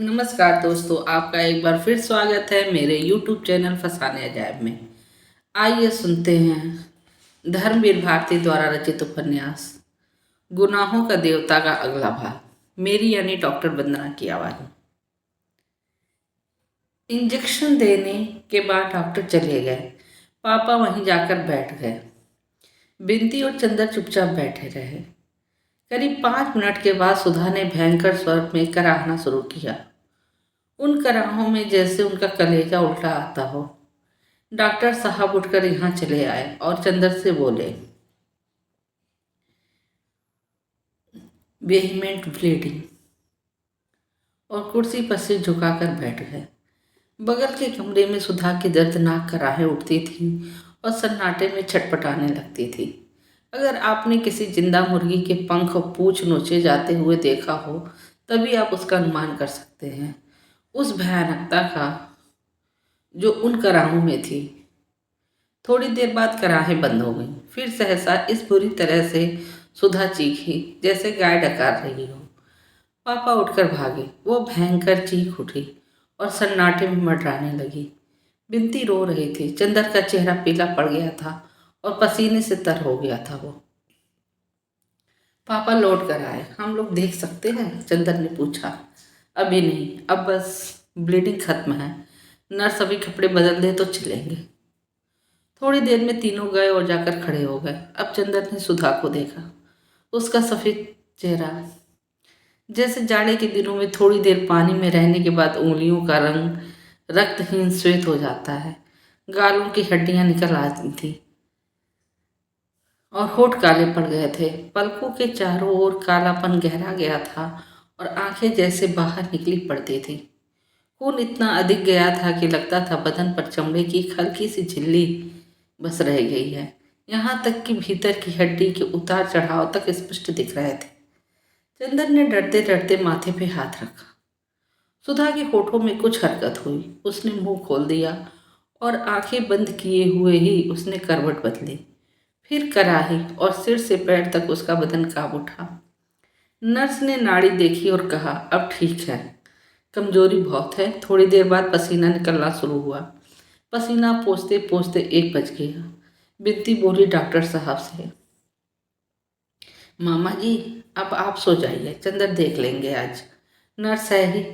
नमस्कार दोस्तों, आपका एक बार फिर स्वागत है मेरे YouTube चैनल फसाने अजायब में। आइए सुनते हैं धर्मवीर भारती द्वारा रचित उपन्यास गुनाहों का देवता का अगला भाग, मेरी यानी डॉक्टर वंदना की आवाज़ में। इंजेक्शन देने के बाद डॉक्टर चले गए। पापा वहीं जाकर बैठ गए। बिनती और चंदर चुपचाप बैठे रहे। करीब 5 मिनट के बाद सुधा ने भयंकर स्वर में कराहना शुरू किया, उन कराहों में जैसे उनका कलेजा उल्टा आता हो। डॉक्टर साहब उठकर यहाँ चले आए और चंदर से बोले, वेहीमेंट ब्लीडिंग, और कुर्सी पर सिर झुकाकर बैठ गए। बगल के कमरे में सुधा की दर्दनाक कराहें उठती थी और सन्नाटे में छटपटाने लगती थी। अगर आपने किसी जिंदा मुर्गी के पंख और पूंछ नोचे जाते हुए देखा हो तभी आप उसका अनुमान कर सकते हैं उस भयानकता का जो उन कराहों में थी। थोड़ी देर बाद कराहें बंद हो गईं। फिर सहसा इस बुरी तरह से सुधा चीखी जैसे गाय डकार रही हो। पापा उठकर भागे। वो भयंकर चीख उठी और सन्नाटे में मंडराने लगी। बिनती रो रही थी। चंदर का चेहरा पीला पड़ गया था और पसीने से तर हो गया था। वो पापा लौट कर आए। हम लोग देख सकते हैं? चंदर ने पूछा। अभी नहीं, अब बस ब्लीडिंग खत्म है। नर्स अभी कपड़े बदल दे तो चलेंगे। थोड़ी देर में तीनों गए और जाकर खड़े हो गए। अब चंदर ने सुधा को देखा। उसका सफ़ेद चेहरा जैसे जाड़े के दिनों में थोड़ी देर पानी में रहने के बाद उंगलियों का रंग रक्तहीन श्वेत हो जाता है। गालों की हड्डियां निकल आती थी और होठ काले पड़ गए थे। पलकों के चारों ओर कालापन गहरा गया था और आंखें जैसे बाहर निकली पड़ती थी। खून इतना अधिक गया था कि लगता था बदन पर चमड़े की एक हल्की सी झिल्ली बस रह गई है। यहाँ तक कि भीतर की हड्डी के उतार चढ़ाव तक स्पष्ट दिख रहे थे। चंदर ने डरते डरते माथे पे हाथ रखा। सुधा के होठों में कुछ हरकत हुई। उसने मुंह खोल दिया और आंखें बंद किए हुए ही उसने करवट बदली। फिर कराही और सिर से पैर तक उसका बदन कांप उठा। नर्स ने नाड़ी देखी और कहा, अब ठीक है, कमजोरी बहुत है। थोड़ी देर बाद पसीना निकलना शुरू हुआ। पसीना पोंछते पोंछते 1 बज गया। बिनती बोली डॉक्टर साहब से, मामा जी अब आप सो जाइए, चंदर देख लेंगे आज, नर्स है ही।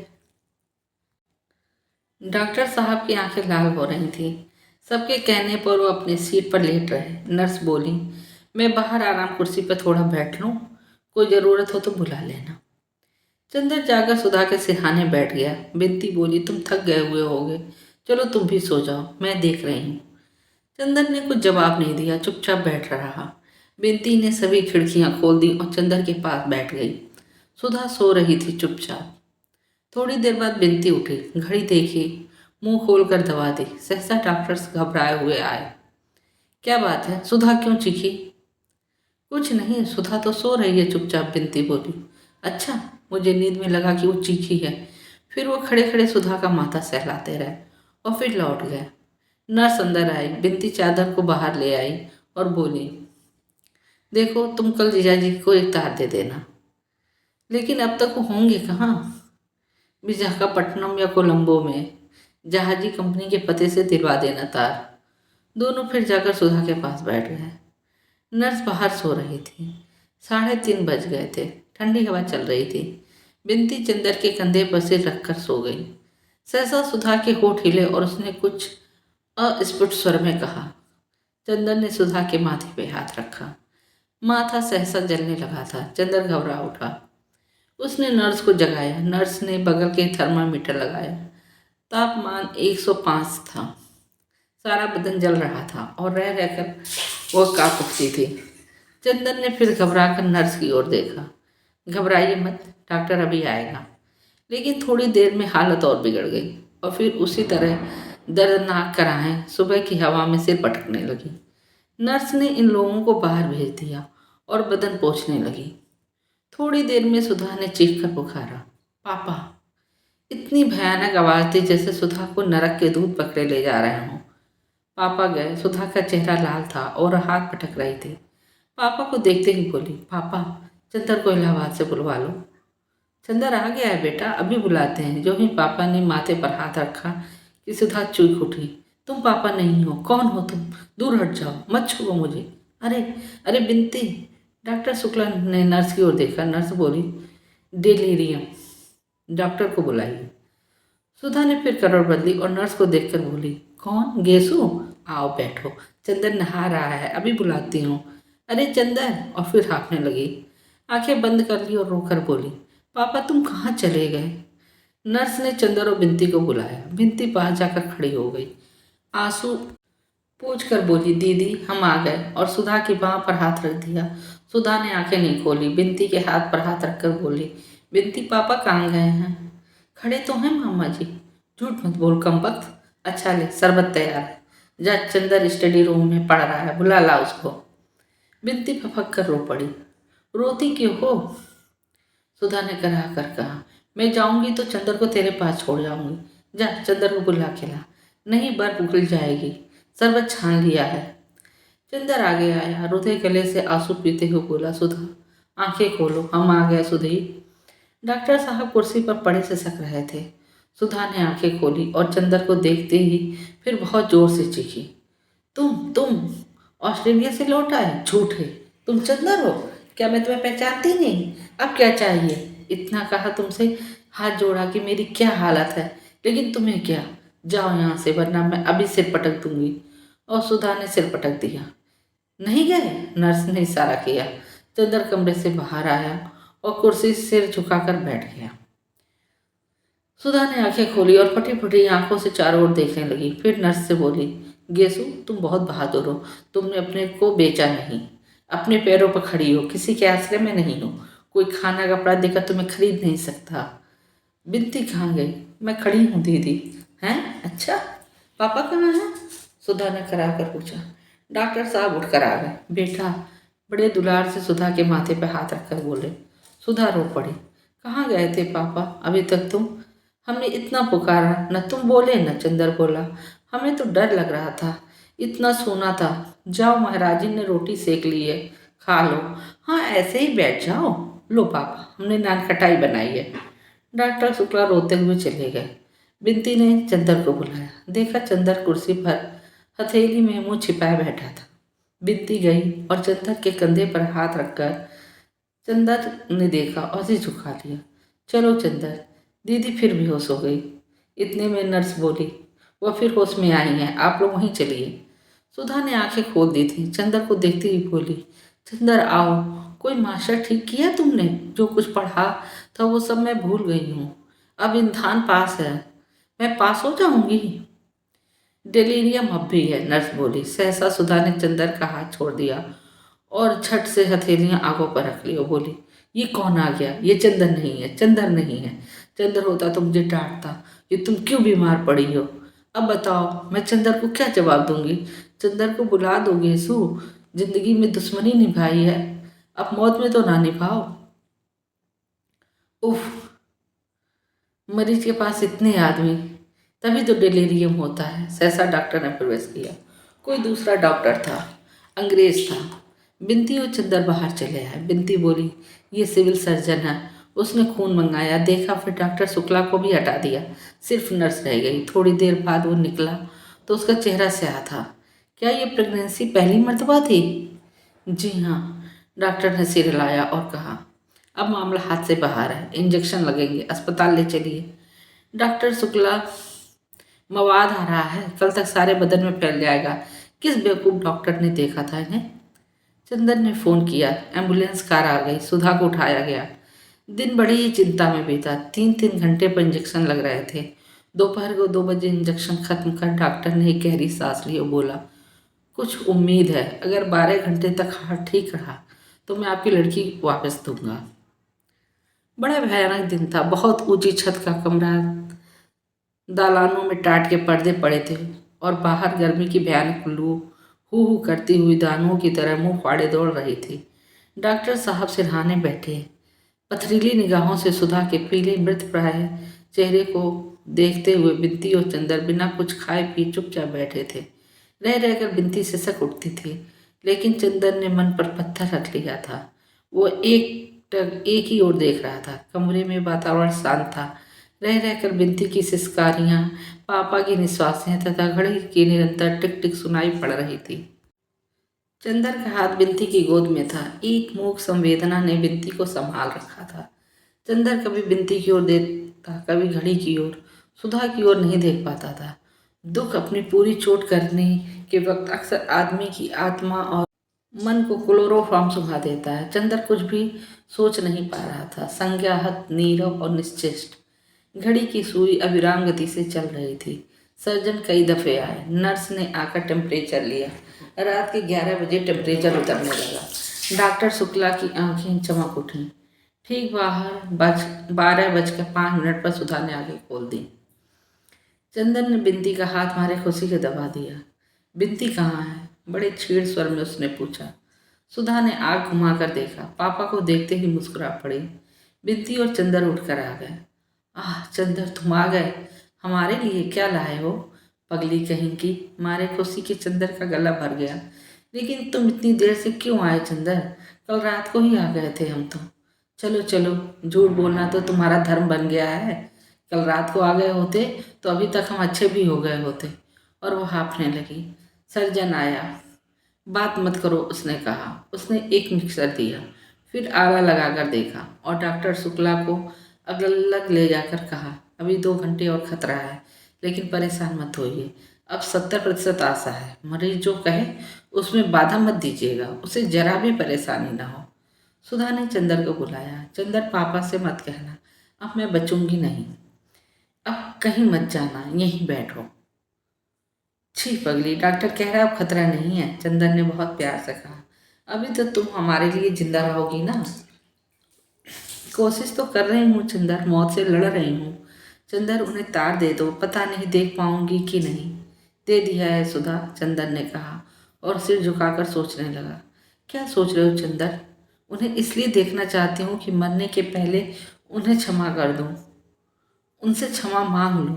डॉक्टर साहब की आंखें लाल हो रही थीं। सबके कहने पर वो अपनी सीट पर लेट रहे। नर्स बोली, मैं बाहर आराम कुर्सी पर थोड़ा बैठ लूँ, कोई ज़रूरत हो तो बुला लेना। चंदर जाकर सुधा के सिरहाने बैठ गया। बिनती बोली, तुम थक गए हुए होगे, चलो तुम भी सो जाओ, मैं देख रही हूँ। चंदर ने कुछ जवाब नहीं दिया, चुपचाप बैठ रहा। बिनती ने सभी खिड़कियां खोल दी और चंदर के पास बैठ गई। सुधा सो रही थी चुपचाप। थोड़ी देर बाद बिनती उठी, घड़ी देखी, मुंह खोलकर दबा दी। सहसा डॉक्टर घबराए हुए आए। क्या बात है? सुधा क्यों चीखी? कुछ नहीं, सुधा तो सो रही है चुपचाप, बिनती बोली। अच्छा, मुझे नींद में लगा कि वो चीखी है। फिर वो खड़े खड़े सुधा का माथा सहलाते रहे और फिर लौट गए। नर्स अंदर आई। बिनती चादर को बाहर ले आई और बोली, देखो तुम कल जीजाजी को एक तार दे देना। लेकिन अब तक वो होंगे कहाँ? विशाखापट्टनम या कोलंबो में। जहाजी कंपनी के पते से दिलवा देना तार। दोनों फिर जाकर सुधा के पास बैठ गए। नर्स बाहर सो रही थी। 3:30 बज गए थे। ठंडी हवा चल रही थी। बिनती चंदर के कंधे पर सिर रखकर सो गई। सहसा सुधा के होठ हिले और उसने कुछ अस्फुट स्वर में कहा। चंदर ने सुधा के माथे पे हाथ रखा। माथा सहसा जलने लगा था। चंदर घबरा उठा। उसने नर्स को जगाया। नर्स ने बगल के थर्मामीटर लगाया। तापमान 105 था। सारा बदन जल रहा था और रह रहकर वह कांप उठती थी। चंदन ने फिर घबराकर नर्स की ओर देखा। घबराइए मत, डॉक्टर अभी आएगा। लेकिन थोड़ी देर में हालत और बिगड़ गई और फिर उसी तरह दर्दनाक कराहें सुबह की हवा में सिर पटकने लगी। नर्स ने इन लोगों को बाहर भेज दिया और बदन पोंछने लगी। थोड़ी देर में सुधा ने चीख कर पुकारा, पापा। इतनी भयानक आवाज़ थी जैसे सुधा को नरक के दूध पकड़े ले जा रहे हों। पापा गए। सुधा का चेहरा लाल था और हाथ पटक रही थी। पापा को देखते ही बोली, पापा, चंदर को इलाहाबाद से बुलवा लो। चंदर आ गया है बेटा, अभी बुलाते हैं। जो ही पापा ने माथे पर हाथ रखा कि सुधा चूक उठी। तुम पापा नहीं हो, कौन हो तुम? दूर हट जाओ, मत छुओ मुझे। अरे अरे बिनती। डॉक्टर शुक्ला ने नर्स की ओर देखा। नर्स बोली, डिलीरियम, डॉक्टर को बुलाइए। सुधा ने फिर करवट बदली और नर्स को देखकर बोली, कौन? गेसु? आओ बैठो, चंदर नहा रहा है, अभी बुलाती हूँ। अरे चंदर, और फिर हाँफने लगी। आंखें बंद कर ली और रोकर बोली, पापा तुम कहाँ चले गए? नर्स ने चंदर और बिनती को बुलाया। बिनती पास जाकर खड़ी हो गई। आंसू पूछ कर बोली, दीदी हम आ गए, और सुधा की बाह पर हाथ रख दिया। सुधा ने आंखें नहीं खोली। बिनती के हाथ पर हाथ रखकर बोली, बिनती पापा कहाँ गए हैं? खड़े तो हैं मामा जी। झूठ मत बोल कमबख्त। अच्छा ले, शरबत तैयार है, जा चंदर स्टडी रूम में पढ़ रहा है, बुला ला उसको। बिनती फपक कर रो पड़ी। रोती क्यों हो? सुधा ने करा कर कहा, मैं जाऊंगी तो चंदर को तेरे पास छोड़ जाऊंगी। जा चंदर को बुला के ला, नहीं बर्फ उगल जाएगी। शरबत छान लिया है। चंदर आगे आया, रुधे गले से आंसू पीते हुए बोला, सुधा आंखें खोलो, हम आ गए सुधी। डॉक्टर साहब कुर्सी पर पड़े से सक रहे थे। सुधा ने आंखें खोली और चंदर को देखते ही फिर बहुत जोर से चीखी, तुम ऑस्ट्रेलिया से लौट आए? झूठे, तुम चंदर हो? क्या मैं तुम्हें पहचानती नहीं? अब क्या चाहिए? इतना कहा तुमसे, हाथ जोड़ा कि मेरी क्या हालत है, लेकिन तुम्हें क्या? जाओ यहाँ से, वरना मैं अभी सिर पटक दूंगी। और सुधा ने सिर पटक दिया। नहीं गए? नर्स ने इशारा किया। चंदर कमरे से बाहर आया और कुर्सी से सिर झुकाकर बैठ गया। सुधा ने आंखें खोली और फटी फटी आंखों से चारों ओर देखने लगी। फिर नर्स से बोली, गेसु तुम बहुत बहादुर हो, तुमने अपने को बेचा नहीं, अपने पैरों पर खड़ी हो, किसी के आश्रय में नहीं हो, कोई खाना कपड़ा देकर तुम्हें खरीद नहीं सकता। बिनती कहाँ गई? मैं खड़ी हूँ दीदी। हैं? अच्छा, पापा कहाँ हैं? सुधा ने करा कर पूछा। डॉक्टर साहब उठकर आ गए। बेटा, बड़े दुलार से सुधा के माथे पर हाथ रखकर बोले। सुधा रो पड़ी। कहाँ गए थे पापा अभी तक तुम? हमने इतना पुकारा, न तुम बोले न चंदर बोला। हमें तो डर लग रहा था, इतना सोना था। जाओ, महाराजी ने रोटी सेक ली है, खा लो। हाँ ऐसे ही बैठ जाओ। लो पापा, हमने नान खटाई बनाई है। डॉक्टर शुक्ला रोते हुए चले गए। बिनती ने चंदर को बुलाया। देखा चंदर कुर्सी पर हथेली में मुंह छिपाए बैठा था। बिनती गई और चंदर के कंधे पर हाथ रखकर चंदर ने देखा और सिर झुका लिया। चलो चंदर। दीदी फिर बेहोश हो गई। इतने में नर्स बोली, वह फिर होश में आई हैं, आप लोग वहीं चलिए। सुधा ने आंखें खोल दी थी। चंदर को देखती हुई बोली, चंदर आओ, कोई मास्टर ठीक किया तुमने? जो कुछ पढ़ा था वो सब मैं भूल गई हूँ। अब इम्तहान पास है, मैं पास हो जाऊंगी। डिलीरियम अब भी है, नर्स बोली। सहसा सुधा ने चंदर का हाथ छोड़ दिया और झट से हथेलियां आंखों पर रख ली और बोली, ये कौन आ गया? ये चंदर नहीं है, चंदर नहीं है। चंदर होता तो मुझे डांटता, ये तुम क्यों बीमार पड़ी हो? अब बताओ, मैं चंदर को क्या जवाब दूंगी? चंदर को बुला दोगे सू? जिंदगी में दुश्मनी निभाई है, अब मौत में तो ना निभाओ। उफ, मरीज के पास इतने आदमी, तभी तो डिलीरियम होता है। सहसा डॉक्टर ने प्रवेश किया। कोई दूसरा डॉक्टर था, अंग्रेज था। बिनती और चंदर बाहर चले आए। बिनती बोली, ये सिविल सर्जन है। उसने खून मंगाया, देखा, फिर डॉक्टर शुक्ला को भी हटा दिया, सिर्फ नर्स रह गई। थोड़ी देर बाद वो निकला तो उसका चेहरा स्याह था। क्या ये प्रेगनेंसी पहली मर्तबा थी? जी हाँ, डॉक्टर ने सिर हिलाया और कहा, अब मामला हाथ से बाहर है, इंजेक्शन लगेंगे, अस्पताल ले चलिए। डॉक्टर शुक्ला, मवाद आ रहा है, कल तक सारे बदन में फैल जाएगा। किस बेवकूफ़ डॉक्टर ने देखा था इन्हें? चंदन ने फ़ोन किया, एम्बुलेंस कार आ गई, सुधा को उठाया गया। दिन बड़ी ही चिंता में बीता। 3-3 घंटे पर इंजेक्शन लग रहे थे। दोपहर को 2 बजे इंजेक्शन खत्म कर डॉक्टर ने एक गहरी सांस ली और बोला, कुछ उम्मीद है, अगर 12 घंटे तक हार्ट ठीक रहा तो मैं आपकी लड़की वापस दूंगा। बड़ा भयानक दिन था। बहुत ऊंची छत का कमरा, दालानों में टाट के पर्दे पड़े थे और बाहर गर्मी की भयानक लू हू हू करती हुई दानवों की तरह मुंह फाड़े दौड़ रही थी। डॉक्टर साहब सिरहाने बैठे, पथरीली निगाहों से सुधा के पीले मृत प्राय चेहरे को देखते हुए बिनती और चंदर बिना कुछ खाए पिए चुपचाप बैठे थे। रह रहकर बिनती सिसक उठती थी, लेकिन चंदर ने मन पर पत्थर रख लिया था। वो एक टक एक ही ओर देख रहा था। कमरे में वातावरण शांत था। रह रहकर बिनती की सिसकारियाँ, पापा की निश्वासियाँ तथा घड़ी की निरंतर टिक टिक सुनाई पड़ रही थी। चंदर का हाथ बिनती की गोद में था। एक मूक संवेदना ने बिनती को संभाल रखा था। चंदर कभी बिनती की ओर देखता, कभी घड़ी की ओर, सुधा की ओर नहीं देख पाता था। दुख अपनी पूरी चोट करने के वक्त अक्सर आदमी की आत्मा और मन को क्लोरोफॉर्म सुखा देता है। चंदर कुछ भी सोच नहीं पा रहा था। संज्ञाहत, नीरव और निश्चेष्ट। घड़ी की सुई अविराम गति से चल रही थी। सर्जन कई दफे आए। नर्स ने आकर टेम्परेचर लिया। रात के 11 बजे टेम्परेचर उतरने लगा। डॉक्टर शुक्ला की आंखें चमक उठीं। ठीक बाहर 12:05 पर सुधा ने आंखें खोल दी। चंदन ने बिनती का हाथ मारे खुशी के दबा दिया। बिनती कहाँ है? बड़े छीड़ स्वर में उसने पूछा। सुधा ने आग घुमाकर देखा। पापा को देखते ही मुस्कुरा पड़ी। बिनती और चंदर उठकर आ गए। आह चंदर, तुम आ गए। हमारे लिए क्या लाए हो? पगली कहीं की, मारे खुशी के चंदर का गला भर गया। लेकिन तुम इतनी देर से क्यों आए चंदर? कल रात को ही आ गए थे हम तो। चलो चलो, झूठ बोलना तो तुम्हारा धर्म बन गया है। कल रात को आ गए होते तो अभी तक हम अच्छे भी हो गए होते। और वो हाँफने लगी। सर्जन आया। बात मत करो, उसने कहा। उसने एक मिक्सर दिया, फिर आला लगाकर देखा और डॉक्टर शुक्ला को अलग ले जाकर कहा, अभी 2 घंटे और खतरा है, लेकिन परेशान मत होइए। अब 70% आशा है। मरीज जो कहे उसमें बाधा मत दीजिएगा, उसे जरा भी परेशानी ना हो। सुधा ने चंदर को बुलाया। चंदर, पापा से मत कहना, अब मैं बचूंगी नहीं। अब कहीं मत जाना, यहीं बैठो। छी पगली, डॉक्टर कह रहा है अब खतरा नहीं है। चंदर ने बहुत प्यार से कहा। अभी तो तुम हमारे लिए जिंदा रहोगी ना। कोशिश तो कर रही हूँ चंदर, मौत से लड़ रही हूँ। चंदर, उन्हें तार दे दो, पता नहीं देख पाऊंगी कि नहीं। दे दिया है सुधा, चंदर ने कहा और सिर झुकाकर सोचने लगा। क्या सोच रहे हो चंदर? उन्हें इसलिए देखना चाहती हूँ कि मरने के पहले उन्हें क्षमा कर दूँ, उनसे क्षमा मांग लूँ।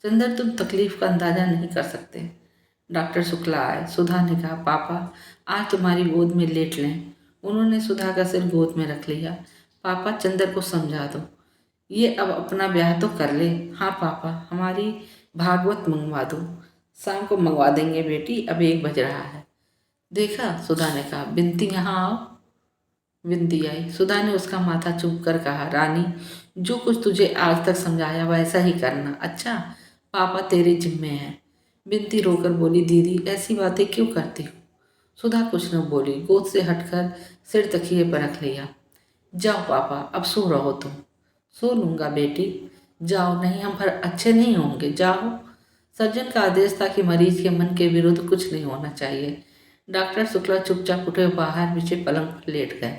चंदर, तुम तकलीफ का अंदाजा नहीं कर सकते। डॉक्टर शुक्ला आए। सुधा ने कहा, पापा आज तुम्हारी गोद में लेट लें। उन्होंने सुधा का सिर गोद में रख लिया। पापा, चंदर को समझा दो, ये अब अपना ब्याह तो कर ले। हाँ पापा, हमारी भागवत मंगवा दो। शाम को मंगवा देंगे बेटी, अब 1 बज रहा है। देखा, सुधा ने कहा, बिनती यहाँ आओ। बिनती आई। सुधा ने उसका माथा चूम कर कहा, रानी, जो कुछ तुझे आज तक समझाया वैसा ही करना। अच्छा, पापा तेरे जिम्मे हैं। बिनती रोकर बोली, दीदी ऐसी बातें क्यों करती हो? सुधा कुछ न बोली, गोद से हटकर सिर तकिए पर रख लिया। जाओ पापा, अब सो रहो तुम। सो लूँगा बेटी, जाओ, नहीं हम पर अच्छे नहीं होंगे, जाओ। सर्जन का आदेश था कि मरीज के मन के विरुद्ध कुछ नहीं होना चाहिए। डॉक्टर शुक्ला चुपचाप उठे बाहर बिछे पलंग पर लेट गए।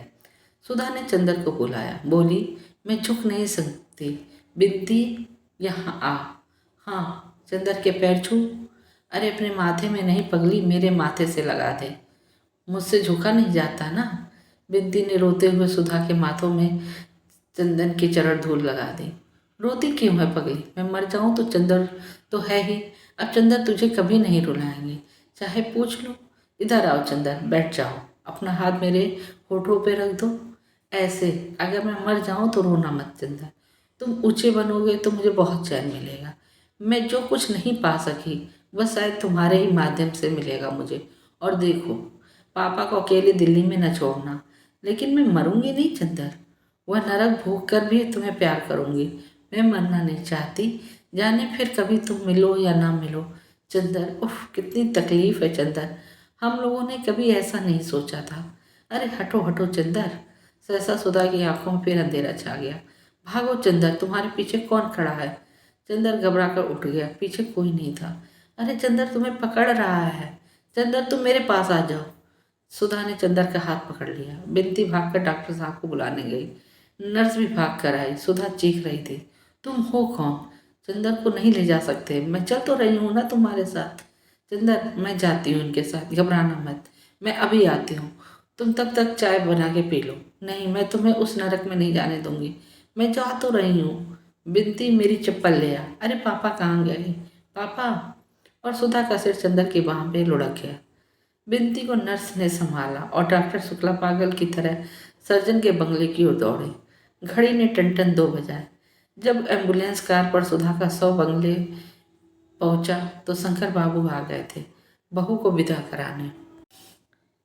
सुधा ने चंदर को बुलाया। बोली, मैं झुक नहीं सकती। बिनती, यहाँ आ। हाँ। चंदर के पैर छू। अरे अपने माथे में नहीं पगली, मेरे माथे से लगा दे, मुझसे झुका नहीं जाता ना। बिनती ने रोते हुए सुधा के माथों में चंदन की चरण धूल लगा दी। रोती क्यों है पगली? मैं मर जाऊं तो चंदर तो है ही। अब चंदर तुझे कभी नहीं रुलाएंगे, चाहे पूछ लो। इधर आओ चंदर, बैठ जाओ। अपना हाथ मेरे होठों पे रख दो। ऐसे, अगर मैं मर जाऊं तो रोना मत चंदर। तुम ऊंचे बनोगे तो मुझे बहुत चैन मिलेगा। मैं जो कुछ नहीं पा सकी बस शायद तुम्हारे ही माध्यम से मिलेगा मुझे। और देखो, पापा को अकेले दिल्ली में न छोड़ना। लेकिन मैं मरूंगी नहीं चंदर, वह नरक भोग कर भी तुम्हें प्यार करूंगी। मैं मरना नहीं चाहती, जाने फिर कभी तुम मिलो या ना मिलो। चंदर, उफ कितनी तकलीफ है चंदर, हम लोगों ने कभी ऐसा नहीं सोचा था। अरे हटो हटो चंदर। सहसा सुधा की आंखों में फिर अंधेरा छा गया। भागो चंदर, तुम्हारे पीछे कौन खड़ा है? चंदर घबरा कर उठ गया। पीछे कोई नहीं था। अरे चंदर, तुम्हें पकड़ रहा है। चंदर, तुम मेरे पास आ जाओ। सुधा ने चंदर का हाथ पकड़ लिया। बिनती भागकर डॉक्टर साहब को बुलाने गई। नर्स भी भाग कर आई। सुधा चीख रही थी, तुम हो कौन? चंदर को नहीं ले जा सकते, मैं चल तो रही हूँ ना तुम्हारे साथ। चंदर, मैं जाती हूँ इनके साथ, घबराना मत, मैं अभी आती हूँ। तुम तब तक चाय बना के पी लो। नहीं, मैं तुम्हें उस नरक में नहीं जाने दूंगी, मैं जा तो रही हूँ। बिनती, मेरी चप्पल ले आ। अरे पापा कहाँ गए? पापा। और सुधा का सिर चंदर की बाह पे लुढ़क गया। बिनती को नर्स ने संभाला और डॉक्टर शुक्ला पागल की तरह सर्जन के बंगले की ओर दौड़े। घड़ी ने टन 2 बजाए। जब एम्बुलेंस कार पर सुधा का शव बंगले पहुंचा तो शंकर बाबू आ गए थे बहू को विदा कराने।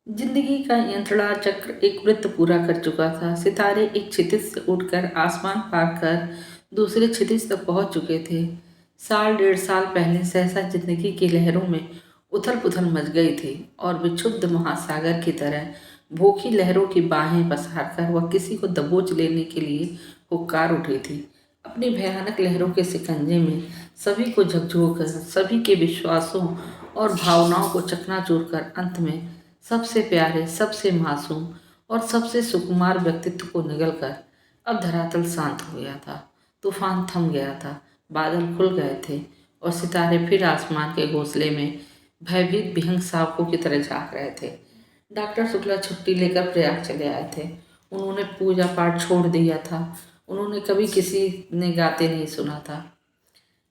जिंदगी का यंत्रणा चक्र एक वृत्त पूरा कर चुका था। सितारे एक क्षितिज से उठकर आसमान पार कर दूसरे क्षितिज तक पहुंच चुके थे। 1.5 साल पहले सहसा जिंदगी की लहरों में उथल पुथल मच गई थी और विक्षुब्ध महासागर की तरह भूखी लहरों की बाहें पसार कर वह किसी को दबोच लेने के लिए हुक्कार उठी थी। अपनी भयानक लहरों के शिकंजे में सभी को झकझोरकर सभी के विश्वासों और भावनाओं को चकनाचूर कर अंत में सबसे प्यारे, सबसे मासूम और सबसे सुकुमार व्यक्तित्व को निगलकर अब धरातल शांत हो गया था। तूफान थम गया था, बादल खुल गए थे और सितारे फिर आसमान के घोंसले में भयभीत विहंग सांपों की तरह झांक रहे थे। डॉक्टर शुक्ला छुट्टी लेकर प्रयाग चले आए थे। उन्होंने पूजा पाठ छोड़ दिया था। उन्होंने कभी किसी ने गाते नहीं सुना था।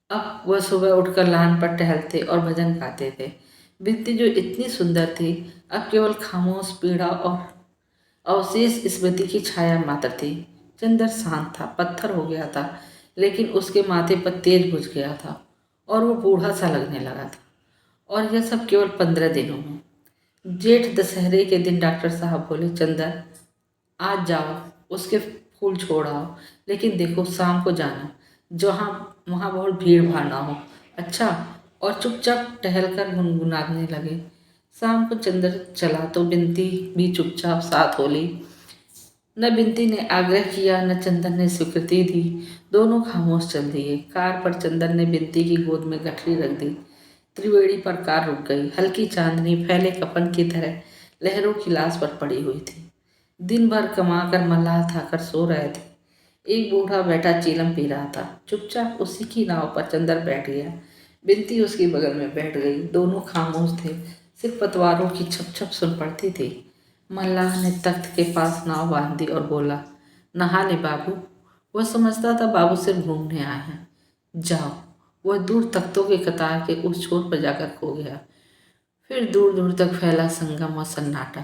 अब वह सुबह उठकर लान पर टहलते और भजन गाते थे। बिन्ती जो इतनी सुंदर थी अब केवल खामोश पीड़ा और अवशेष स्मृति की छाया मात्र थी। चंदर शांत था, पत्थर हो गया था, लेकिन उसके माथे पर तेज बुझ गया था और वो बूढ़ा सा लगने लगा था। और यह सब केवल 15 दिनों में। जेठ दशहरे के दिन डॉक्टर साहब बोले, चंदर आज जाओ, उसके फूल छोड़ आओ, लेकिन देखो शाम को जाना, जहाँ वहाँ बहुत भीड़ भाड़ ना हो, अच्छा। और चुपचाप टहलकर गुनगुनाने लगे। शाम को चंदर चला तो बिन्ती भी चुपचाप साथ हो ली। न बिन्ती ने आग्रह किया न चंदन ने स्वीकृति दी। दोनों खामोश चल दिए। कार पर चंदन ने बिन्ती की गोद में गठरी रख दी। त्रिवेणी पर कार रुक गई। हल्की चांदनी फैले कफन की तरह लहरों की लाश पर पड़ी हुई थी। दिन भर कमाकर मल्लाह थाकर सो रहे थे। एक बूढ़ा बैठा चीलम पी रहा था। चुपचाप उसी की नाव पर चंदर बैठ गया। बिन्ती उसके बगल में बैठ गई। दोनों खामोश थे। सिर्फ पतवारों की छप छप सुन पड़ती थी। मल्लाह ने तख्त के पास नाव बांध दी और बोला, नहा ले बाबू। वह समझता था बाबू सिर्फ घूमने आए हैं। जाओ। वह दूर तख्तों के कतार के उस छोर पर जाकर खो गया। फिर दूर दूर तक फैला संगम और सन्नाटा।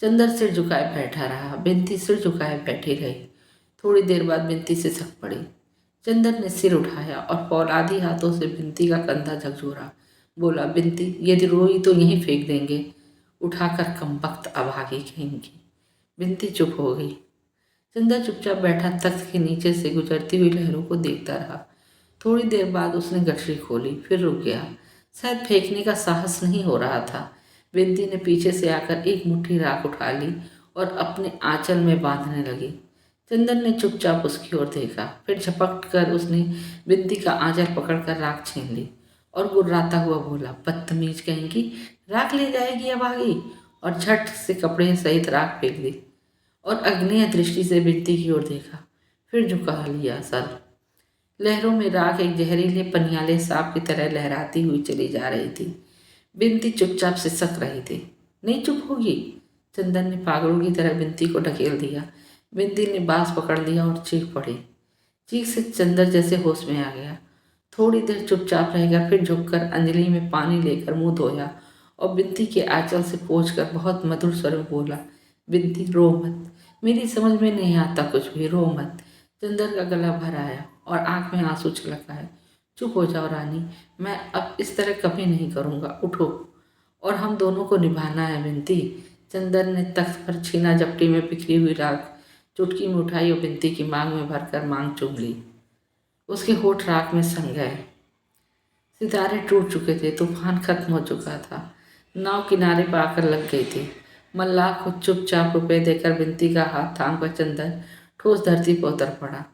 चंदर सिर झुकाए बैठा रहा। बिन्ती सिर झुकाए बैठी रही। थोड़ी देर बाद बिन्ती सिसक पड़ी। चंदर ने सिर उठाया और फौलादी हाथों से बिन्ती का कंधा झकझोरा। बोला, बिन्ती यदि रोई तो यहीं फेंक देंगे, उठाकर कमबख्त अभागी कहेंगी। बिन्ती चुप हो गई। चंदर चुपचाप बैठा तख्त के नीचे से गुजरती हुई लहरों को देखता रहा। थोड़ी देर बाद उसने गठरी खोली, फिर रुक गया। शायद फेंकने का साहस नहीं हो रहा था। बिन्ती ने पीछे से आकर एक मुट्ठी राख उठा ली और अपने आंचल में बांधने लगी। चंदन ने चुपचाप उसकी ओर देखा। फिर झपट कर उसने बिन्ती का आंचल पकड़कर राख छीन ली और गुर्राता हुआ बोला, बदतमीज कहेंगी, राख ले जाएगी अभागी। और झट से कपड़े सहित राख फेंक दी और अग्नेय दृष्टि से बिन्ती की ओर देखा। फिर झुका लिया सर। लहरों में राख एक जहरीले पनियाले सांप की तरह लहराती हुई चली जा रही थी। बिन्ती चुपचाप सिसक रही थी। नहीं चुप होगी। चंदन ने पागलों की तरह बिन्ती को ढकेल दिया। बिन्ती ने बांस पकड़ लिया और चीख पड़ी। चीख से चंदर जैसे होश में आ गया। थोड़ी देर चुपचाप रहेगा, फिर झुककर अंजलि में पानी लेकर मुंह धोया और बिन्ती के आंचल से पोंछकर बहुत मधुर स्वर में बोला, बिन्ती रो मत, मेरी समझ में नहीं आता कुछ भी, रो मत। चंदर का गला भर आया और आंख में आंसू छलक आए। चुप हो जाओ रानी, मैं अब इस तरह कभी नहीं करूँगा, उठो और हम दोनों को निभाना है बिन्ती। चंदर ने तख्त पर छीना झपटी में बिखरी हुई राख चुटकी में उठाई और बिन्ती की मांग में भरकर मांग चूम ली। उसके होठ राख में सन गए। सितारे टूट चुके थे। तूफान खत्म हो चुका था। नाव किनारे पर आकर लग गई थी। मल्लाह को चुपचाप रुपए देकर बिन्ती का हाथ थाम कर चंदर ठोस धरती पर उतर पड़ा।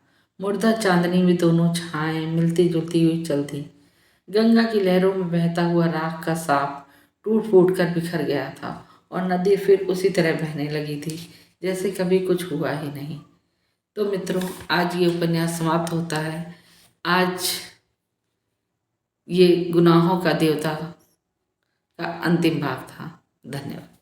मुर्दा चांदनी में दोनों छाएं मिलती जुलती हुई चलती। गंगा की लहरों में बहता हुआ राख का साफ टूट फूट कर बिखर गया था और नदी फिर उसी तरह बहने लगी थी जैसे कभी कुछ हुआ ही नहीं। तो मित्रों, आज ये उपन्यास समाप्त होता है। आज ये गुनाहों का देवता का अंतिम भाग था। धन्यवाद।